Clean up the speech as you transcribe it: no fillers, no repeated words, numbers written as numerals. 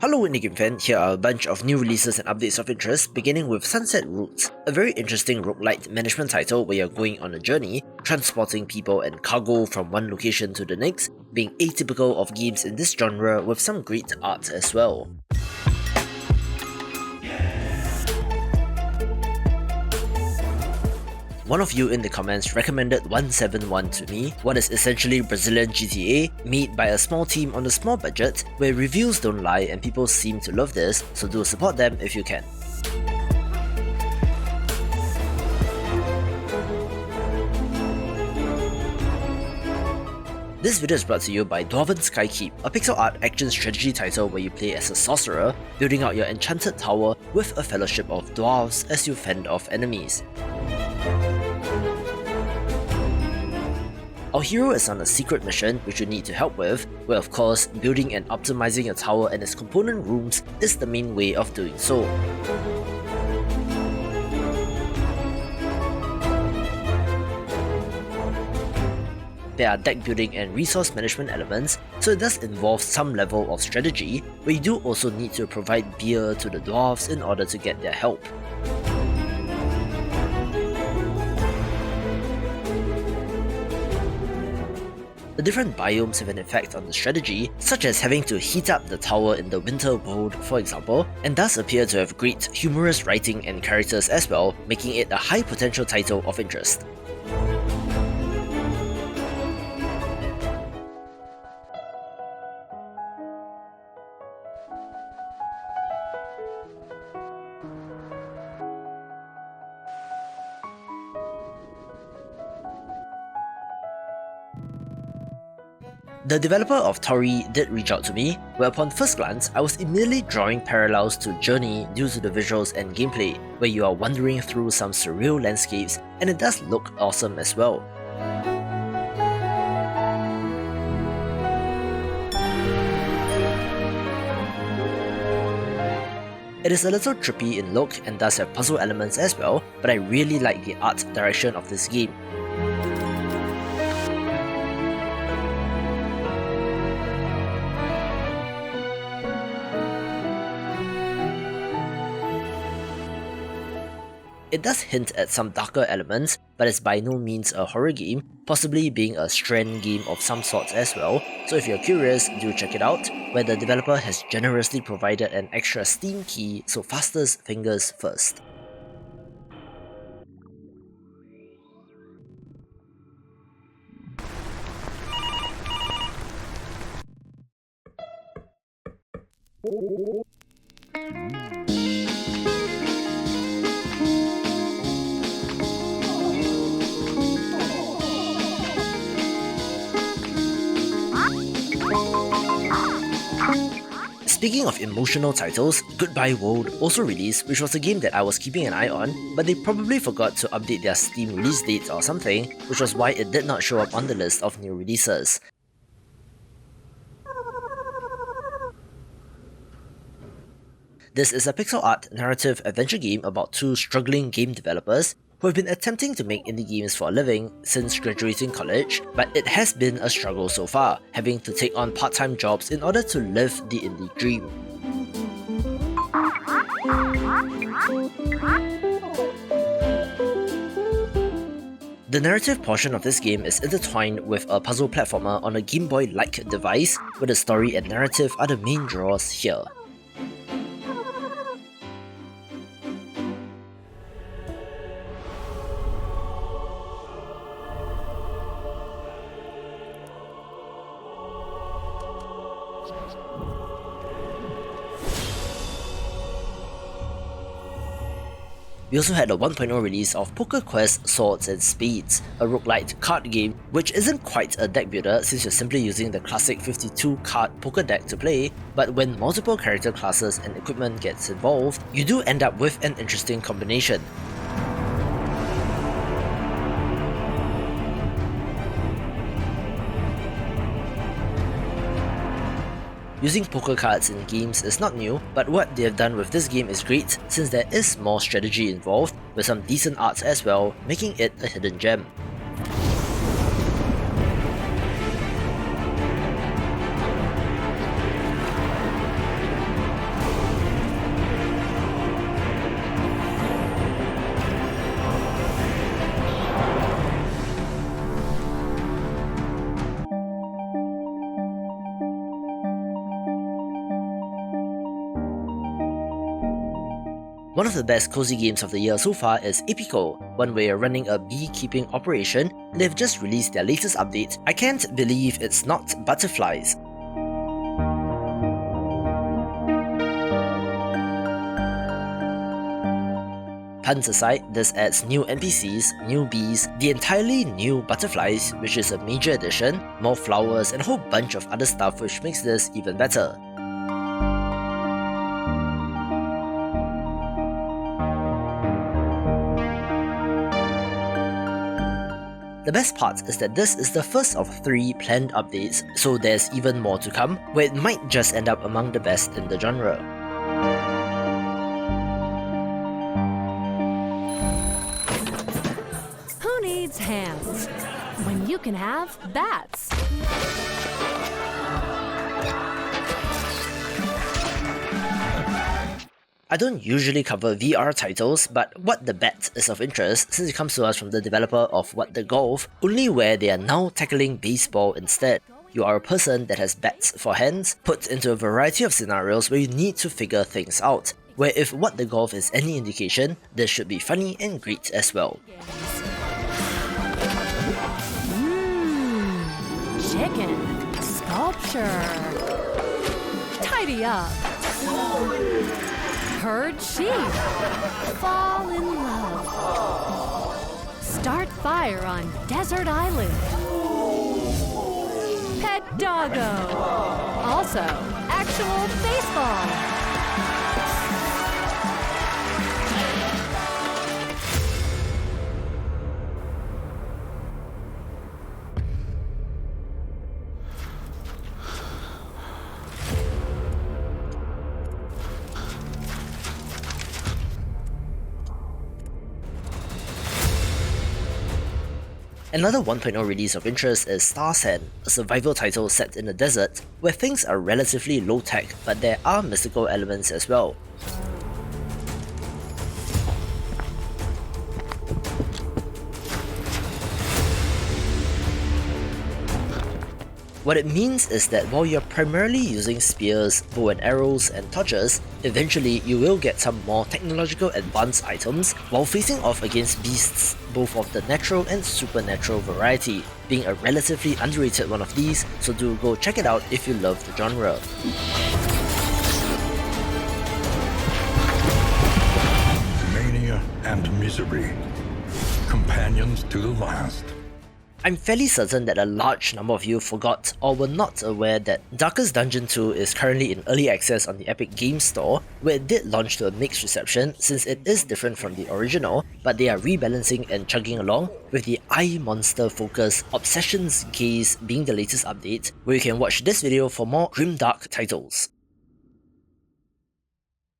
Hello Indie Game Fan, here are a bunch of new releases and updates of interest, beginning with Sunset Roots, a very interesting roguelite management title where you're going on a journey, transporting people and cargo from one location to the next, being atypical of games in this genre with some great art as well. One of you in the comments recommended 171 to me, what is essentially Brazilian GTA, made by a small team on a small budget, where reviews don't lie and people seem to love this, so do support them if you can. This video is brought to you by Dwarven Skykeep, a pixel art action strategy title where you play as a sorcerer, building out your enchanted tower with a fellowship of dwarves as you fend off enemies. Our hero is on a secret mission which you need to help with, where of course, building and optimizing a tower and its component rooms is the main way of doing so. There are deck building and resource management elements, so it does involve some level of strategy, but you do also need to provide beer to the dwarves in order to get their help. The different biomes have an effect on the strategy, such as having to heat up the tower in the winter world, for example, and does appear to have great humorous writing and characters as well, making it a high potential title of interest. The developer of Torii did reach out to me, where upon first glance, I was immediately drawing parallels to Journey due to the visuals and gameplay, where you are wandering through some surreal landscapes, and it does look awesome as well. It is a little trippy in look and does have puzzle elements as well, but I really like the art direction of this game. It does hint at some darker elements, but it's by no means a horror game, possibly being a strand game of some sorts as well, so if you're curious, do check it out, where the developer has generously provided an extra Steam key, so fastest fingers first. Speaking of emotional titles, Goodbye World also released, which was a game that I was keeping an eye on, but they probably forgot to update their Steam release date or something, which was why it did not show up on the list of new releases. This is a pixel art narrative adventure game about two struggling game developers who have been attempting to make indie games for a living since graduating college, but it has been a struggle so far, having to take on part-time jobs in order to live the indie dream. The narrative portion of this game is intertwined with a puzzle platformer on a Game Boy-like device, where the story and narrative are the main draws here. We also had a 1.0 release of Poker Quest Swords and Spades, a roguelite card game which isn't quite a deck builder since you're simply using the classic 52 card poker deck to play, but when multiple character classes and equipment gets involved, you do end up with an interesting combination. Using poker cards in games is not new, but what they have done with this game is great since there is more strategy involved, with some decent art as well, making it a hidden gem. One of the best cozy games of the year so far is APICO, one where you're running a beekeeping operation, and they've just released their latest update. I can't believe it's not butterflies. Puns aside, this adds new NPCs, new bees, the entirely new butterflies, which is a major addition, more flowers, and a whole bunch of other stuff which makes this even better. The best part is that this is the first of 3 planned updates, so there's even more to come, where it might just end up among the best in the genre. Who needs hands when you can have bats? I don't usually cover VR titles, but What the Bat is of interest since it comes to us from the developer of What the Golf, only where they are now tackling baseball instead. You are a person that has bats for hands, put into a variety of scenarios where you need to figure things out, where if What the Golf is any indication, this should be funny and great as well. Chicken, sculpture, tidy up. Herd sheep, fall in love, start fire on desert island, pet doggo, also actual baseball. Another 1.0 release of interest is Star's Hand, a survival title set in the desert, where things are relatively low-tech, but there are mystical elements as well. What it means is that while you're primarily using spears, bow and arrows, and torches, eventually you will get some more technological advanced items while facing off against beasts, both of the natural and supernatural variety, being a relatively underrated one of these, so do go check it out if you love the genre. Mania and misery, companions to the last. I'm fairly certain that a large number of you forgot or were not aware that Darkest Dungeon 2 is currently in early access on the Epic Games Store, where it did launch to a mixed reception since it is different from the original, but they are rebalancing and chugging along, with the Eye Monster focus Obsession's Gaze being the latest update, where you can watch this video for more grimdark titles.